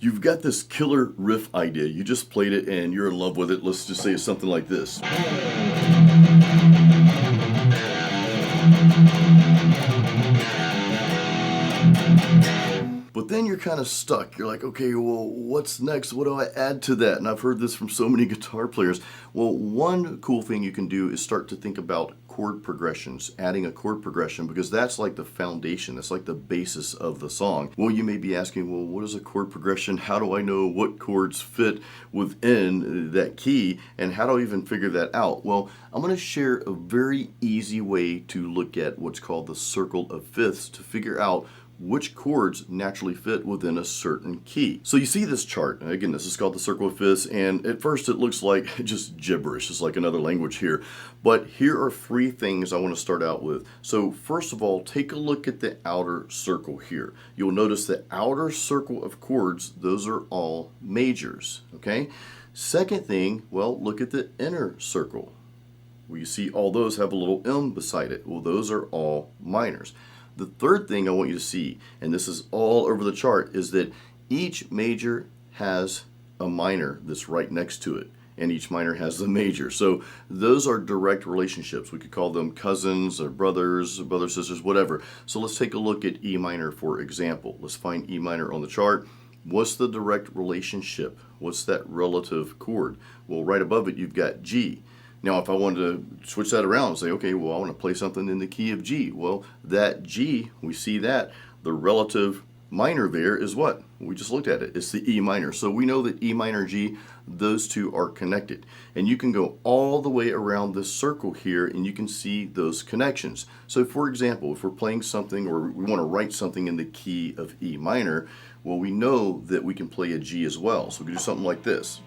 You've got this killer riff idea. You just played it and you're in love with it. Let's just say it's something like this. But then you're kind of stuck. You're like, okay, well, what's next? What do I add to that? And I've heard this from so many guitar players. Well, one cool thing you can do is start to think about chord progressions, adding a chord progression, because that's like the foundation. That's like the basis of the song. Well, you may be asking, well, what is a chord progression? How do I know what chords fit within that key? And how do I even figure that out? Well, I'm going to share a very easy way to look at what's called the circle of fifths to figure out which chords naturally fit within a certain key. So you see this chart. Again, this is called the circle of fifths, and at first it looks like just gibberish. It's like another language here. But here are three things I want to start out with. So first of all, take a look at the outer circle here. You'll notice the outer circle of chords, those are all majors, okay? Second thing, well, look at the inner circle. Well, you see all those have a little M beside it. Well, those are all minors. The third thing I want you to see, and this is all over the chart, is that each major has a minor that's right next to it, and each minor has the major. So those are direct relationships. We could call them cousins or brothers, sisters, whatever. So let's take a look at E minor, for example. Let's find E minor on the chart. What's the direct relationship? What's that relative chord? Well, right above it, you've got G. Now, if I wanted to switch that around and say, okay, well, I want to play something in the key of G. Well, that G, we see that the relative minor there is what? We just looked at it. It's the E minor. So we know that E minor, G, those two are connected. And you can go all the way around this circle here and you can see those connections. So for example, if we're playing something or we want to write something in the key of E minor, well, we know that we can play a G as well. So we can do something like this.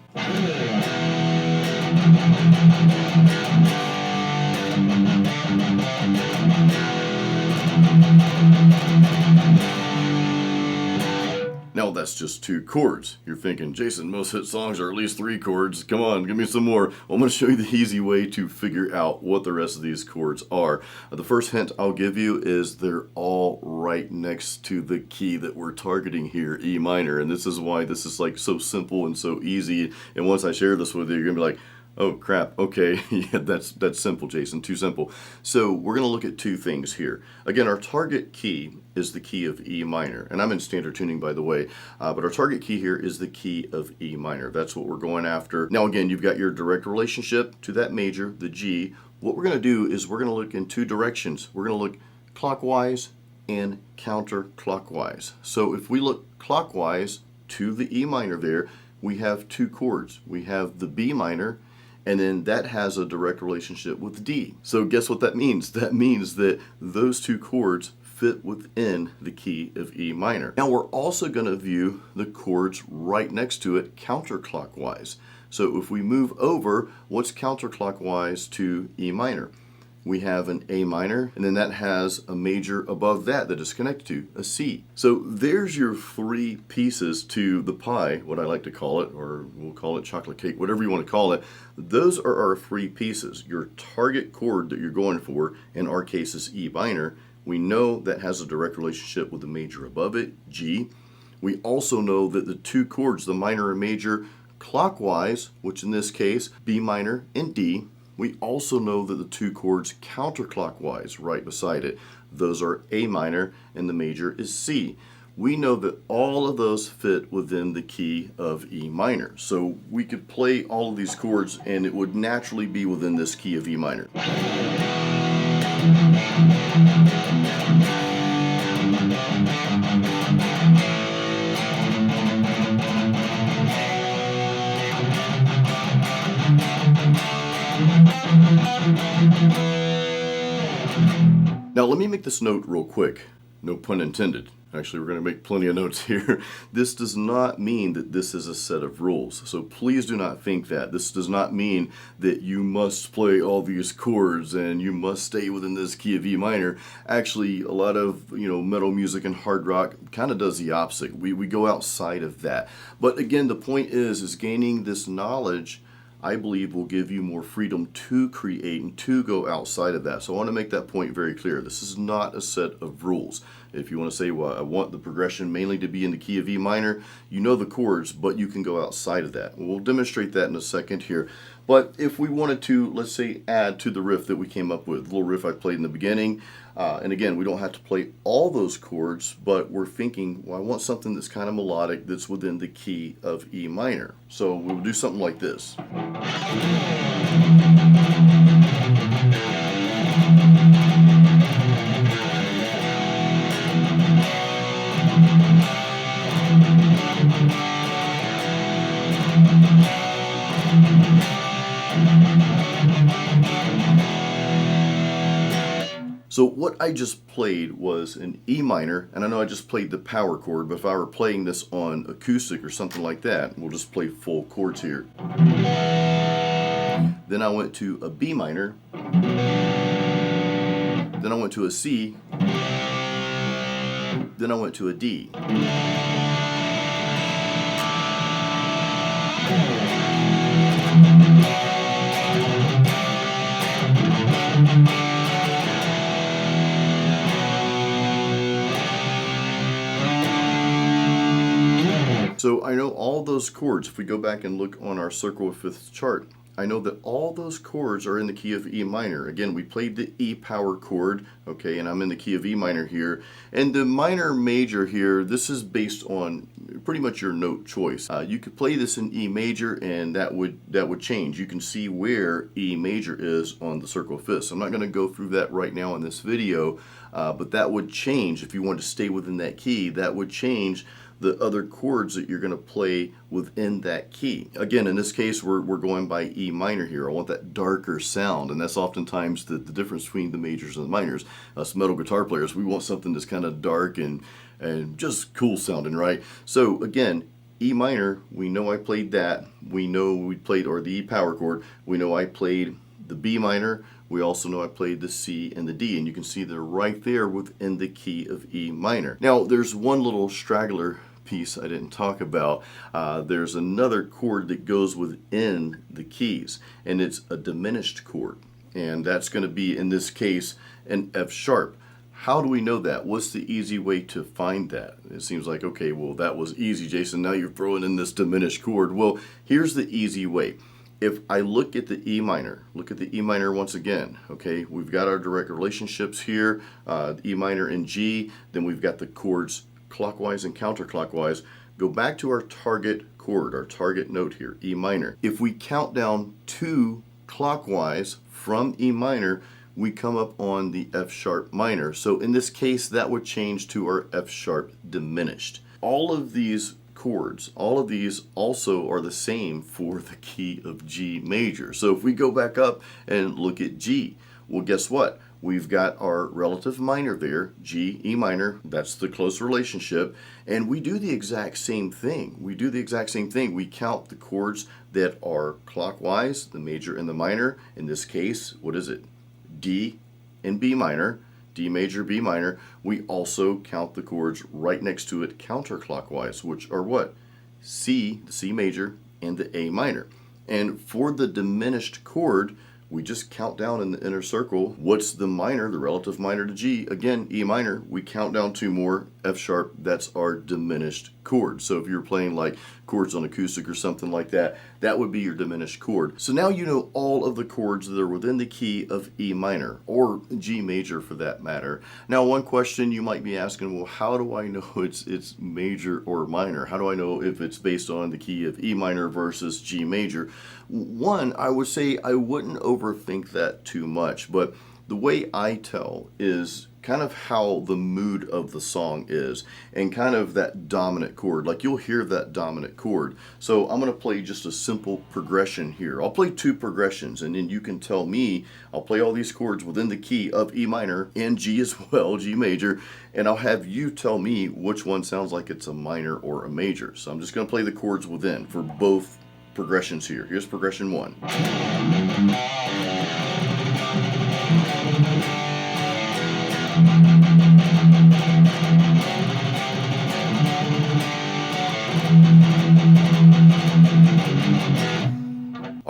Now that's just two chords. You're thinking, Jason, most hit songs are at least three chords. Come on, give me some more. Well, I'm going to show you the easy way to figure out what the rest of these chords are. The first hint I'll give you is they're all right next to the key that we're targeting here, E minor. And this is why this is like so simple and so easy. And once I share this with you, you're going to be like, oh crap, okay, yeah, that's simple, Jason, too simple. So we're going to look at two things here. Again, our target key is the key of E minor, and I'm in standard tuning, by the way, but our target key here is the key of E minor. That's what we're going after. Now again, you've got your direct relationship to that major, the G. What we're going to do is we're going to look in two directions. We're going to look clockwise and counterclockwise. So if we look clockwise to the E minor there, we have two chords. We have the B minor, and then that has a direct relationship with D. So guess what that means? That means that those two chords fit within the key of E minor. Now we're also going to view the chords right next to it counterclockwise. So if we move over, what's counterclockwise to E minor? We have an A minor, and then that has a major above that that is connected to a C. So there's your three pieces to the pie, what I like to call it, or we'll call it chocolate cake, whatever you want to call it. Those are our three pieces. Your target chord that you're going for, in our case is E minor. We know that has a direct relationship with the major above it, G. We also know that the two chords, the minor and major, clockwise, which in this case, B minor and D. We also know that the two chords counterclockwise right beside it, those are A minor and the major is C. We know that all of those fit within the key of E minor. So we could play all of these chords and it would naturally be within this key of E minor. Now let me make this note real quick. No pun intended. Actually, we're going to make plenty of notes here. This does not mean that this is a set of rules. So please do not think that. This does not mean that you must play all these chords and you must stay within this key of E minor. Actually, a lot of metal music and hard rock kind of does the opposite. We go outside of that. But again, the point is gaining this knowledge, I believe, will give you more freedom to create and to go outside of that. So I want to make that point very clear. This is not a set of rules. If you want to say, well, I want the progression mainly to be in the key of E minor, you know the chords, but you can go outside of that. We'll demonstrate that in a second here. But if we wanted to, let's say, add to the riff that we came up with, the little riff I played in the beginning, and again, we don't have to play all those chords, but we're thinking, well, I want something that's kind of melodic, that's within the key of E minor. So we'll do something like this. So what I just played was an E minor, and I know I just played the power chord, but if I were playing this on acoustic or something like that, we'll just play full chords here. Then I went to a B minor, then I went to a C, then I went to a D. So I know all those chords. If we go back and look on our circle of fifths chart, I know that all those chords are in the key of E minor. Again, we played the E power chord, okay, and I'm in the key of E minor here. And the minor major here, this is based on pretty much your note choice. You could play this in E major, and that would change. You can see where E major is on the circle of fifths. I'm not going to go through that right now in this video, but that would change if you wanted to stay within that key. That would change the other chords that you're going to play within that key. Again, in this case, we're going by E minor here. I want that darker sound, and that's oftentimes the difference between the majors and the minors. Us metal guitar players, we want something that's kind of dark and just cool sounding, right? So again, E minor, we know I played that. We know we played, or the E power chord, we know I played the B minor. We also know I played the C and the D, and you can see they're right there within the key of E minor. Now, there's one little straggler piece I didn't talk about. There's another chord that goes within the keys, and it's a diminished chord, and that's going to be, in this case, an F sharp. How do we know that? What's the easy way to find that? It seems like, okay, well, that was easy, Jason. Now you're throwing in this diminished chord. Well, here's the easy way. If I look at the E minor, look at the E minor once again, okay, we've got our direct relationships here, E minor and G, then we've got the chords clockwise and counterclockwise. Go back to our target chord, our target note here, E minor. If we count down 2 clockwise from E minor, we come up on the F sharp minor. So in this case, that would change to our F sharp diminished. All of these chords, all of these also are the same for the key of G major. So if we go back up and look at G, well, guess what? We've got our relative minor there, G, E minor, that's the close relationship, and we do the exact same thing. We count the chords that are clockwise, the major and the minor. In this case, what is it? D and B minor. D major, B minor. We also count the chords right next to it counterclockwise, which are what? C, the C major, and the A minor. And for the diminished chord, we just count down in the inner circle. What's the minor, the relative minor to G? Again, E minor. We count down 2 more, F sharp. That's our diminished chord. So if you're playing like chords on acoustic or something like that, that would be your diminished chord. So now you know all of the chords that are within the key of E minor, or G major for that matter. Now, one question you might be asking, well, how do I know it's major or minor? How do I know if it's based on the key of E minor versus G major? One, I would say I wouldn't overthink that too much, but the way I tell is kind of how the mood of the song is, and kind of that dominant chord. Like, you'll hear that dominant chord. So I'm going to play just a simple progression here. I'll play 2 progressions, and then you can tell me, I'll play all these chords within the key of E minor and G as well, G major, and I'll have you tell me which one sounds like it's a minor or a major. So I'm just going to play the chords within for both progressions here. Here's progression 1.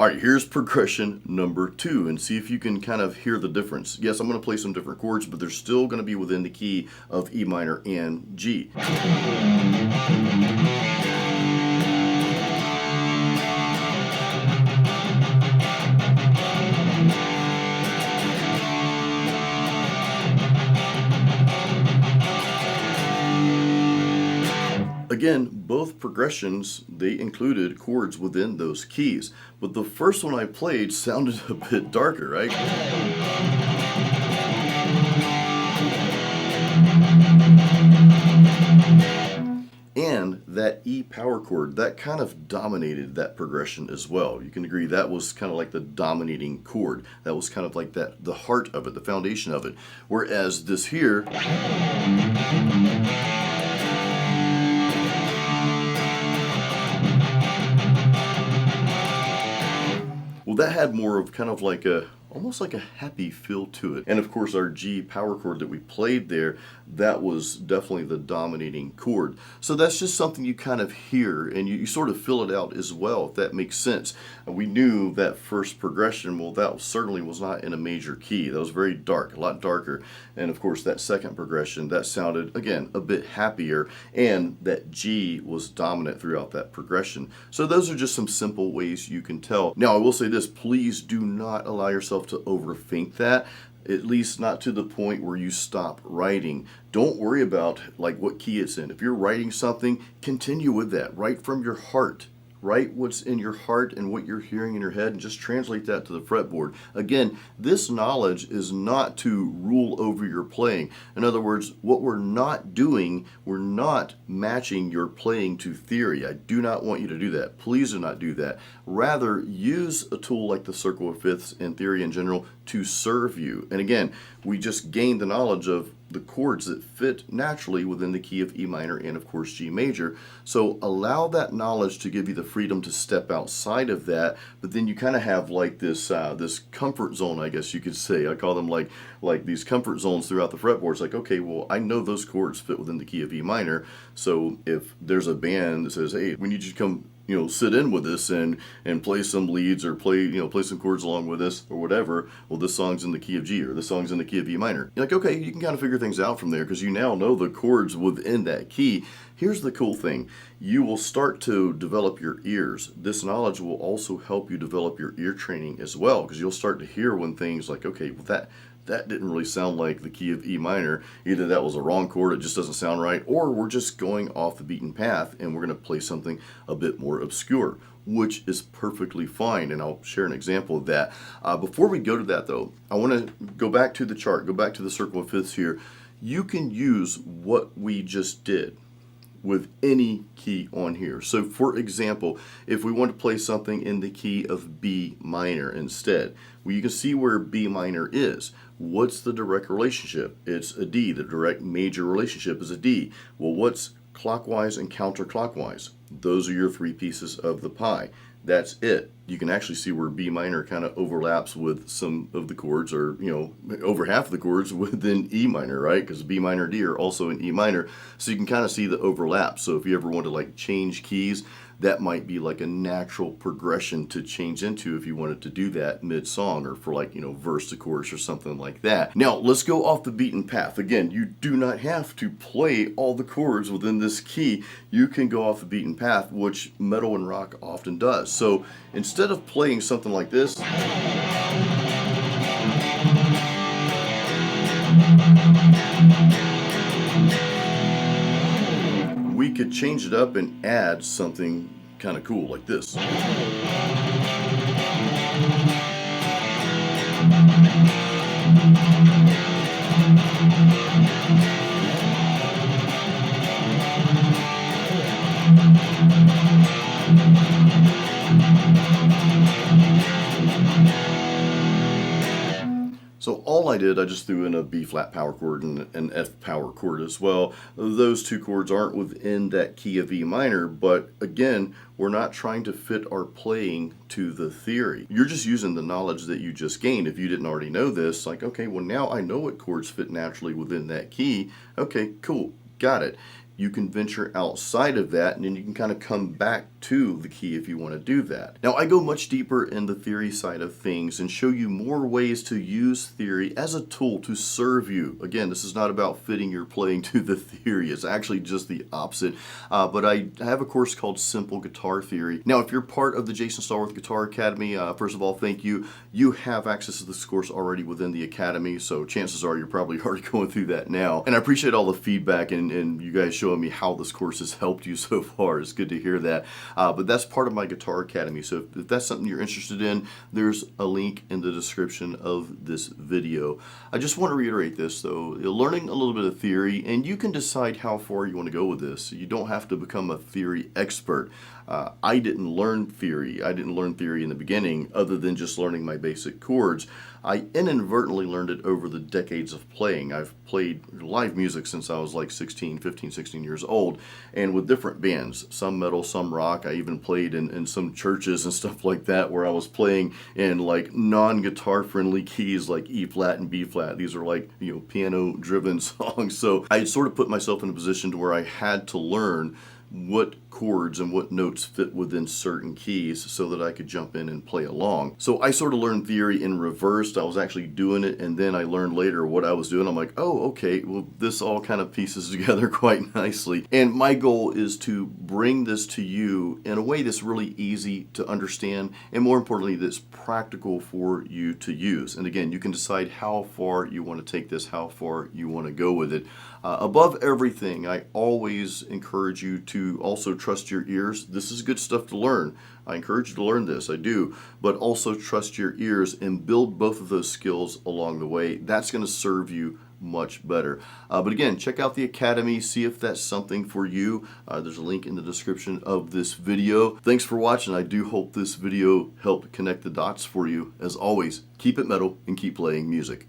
All right, here's progression number 2, and see if you can kind of hear the difference. Yes, I'm going to play some different chords, but they're still going to be within the key of E minor and G. Again, both progressions, they included chords within those keys, but the first one I played sounded a bit darker, right? And that E power chord, that kind of dominated that progression as well. You can agree that was kind of like the dominating chord. That was kind of like that, the heart of it, the foundation of it. Whereas this here, well, that had more of kind of like a, almost like a happy feel to it. And of course our G power chord that we played there, that was definitely the dominating chord. So that's just something you kind of hear, and you sort of fill it out as well, if that makes sense. We knew that first progression, well, that certainly was not in a major key. That was very dark, a lot darker. And of course that second progression, that sounded, again, a bit happier, and that G was dominant throughout that progression. So those are just some simple ways you can tell. Now I will say this, please do not allow yourself to overthink that, at least not to the point where you stop writing. Don't worry about like what key it's in. If you're writing something, continue with that. Write from your heart. Write what's in your heart and what you're hearing in your head, and just translate that to the fretboard. Again, this knowledge is not to rule over your playing. In other words, what we're not doing, we're not matching your playing to theory. I do not want you to do that. Please do not do that. Rather, use a tool like the circle of fifths and theory in general to serve you. And again, we just gained the knowledge of the chords that fit naturally within the key of E minor and of course G major. So allow that knowledge to give you the freedom to step outside of that, but then you kind of have like this this comfort zone, I guess you could say. I call them like these comfort zones throughout the fretboard. It's like, okay, well, I know those chords fit within the key of E minor, so if there's a band that says, hey, we need you to come, you know, sit in with us and play some leads, or play, you know, play some chords along with us or whatever. Well, this song's in the key of G, or this song's in the key of E minor. You're like, okay, you can kind of figure things out from there because you now know the chords within that key. Here's the cool thing. You will start to develop your ears. This knowledge will also help you develop your ear training as well, because you'll start to hear when things like, okay, well, that didn't really sound like the key of E minor. Either that was a wrong chord, it just doesn't sound right, or we're just going off the beaten path and we're going to play something a bit more obscure, which is perfectly fine, and I'll share an example of that. Before we go to that though, I want to go back to the chart, go back to the circle of fifths here. You can use what we just did with any key on here. So for example, if we want to play something in the key of B minor instead, well, you can see where B minor is. What's the direct relationship? It's a D. The direct major relationship is a D. Well, what's clockwise and counterclockwise? Those are your three pieces of the pie. That's it. You can actually see where B minor kind of overlaps with some of the chords, or, you know, over half of the chords within E minor, right? Because B minor and D are also in E minor. So you can kind of see the overlap. So if you ever want to like change keys, that might be like a natural progression to change into if you wanted to do that mid-song, or for like, you know, verse to chorus or something like that. Now, let's go off the beaten path. Again, you do not have to play all the chords within this key. You can go off the beaten path, which metal and rock often does. So instead of playing something like this, we could change it up and add something kind of cool like this. So all I did, I just threw in a B flat power chord and an F power chord as well. Those two chords aren't within that key of E minor, but again, we're not trying to fit our playing to the theory. You're just using the knowledge that you just gained. If you didn't already know this, like, okay, well now I know what chords fit naturally within that key. Okay, cool, got it. you can venture outside of that, and then you can kind of come back to the key if you want to do that. Now, I go much deeper in the theory side of things and show you more ways to use theory as a tool to serve you. Again, this is not about fitting your playing to the theory. It's actually just the opposite. But I have a course called Simple Guitar Theory. Now, if you're part of the Jason Stallworth Guitar Academy, first of all, thank you. You have access to this course already within the Academy, so chances are you're probably already going through that now. And I appreciate all the feedback and you guys showing me how this course has helped you so far. It's good to hear that. But that's part of my Guitar Academy, so if that's something you're interested in, there's a link in the description of this video. I just want to reiterate this though, you're learning a little bit of theory, and you can decide how far you want to go with this. You don't have to become a theory expert. I didn't learn theory. I didn't learn theory in the beginning other than just learning my basic chords. I inadvertently learned it over the decades of playing. I've played live music since I was like 15, 16 years old, and with different bands, some metal, some rock. I even played in some churches and stuff like that where I was playing in like non-guitar friendly keys like E flat and B flat. These are like, you know, piano driven songs. So I sort of put myself in a position to where I had to learn what chords and what notes fit within certain keys so that I could jump in and play along. So I sort of learned theory in reverse. I was actually doing it, and then I learned later what I was doing. I'm like, oh, okay, well, this all kind of pieces together quite nicely. And my goal is to bring this to you in a way that's really easy to understand, and more importantly, that's practical for you to use. And again, you can decide how far you want to take this, how far you want to go with it. Above everything, I always encourage you to also trust your ears. This is good stuff to learn. I encourage you to learn this, I do, but also trust your ears and build both of those skills along the way. That's going to serve you much better. But again, check out the Academy, see if that's something for you. There's a link in the description of this video. Thanks for watching. I do hope this video helped connect the dots for you. As always, keep it metal and keep playing music.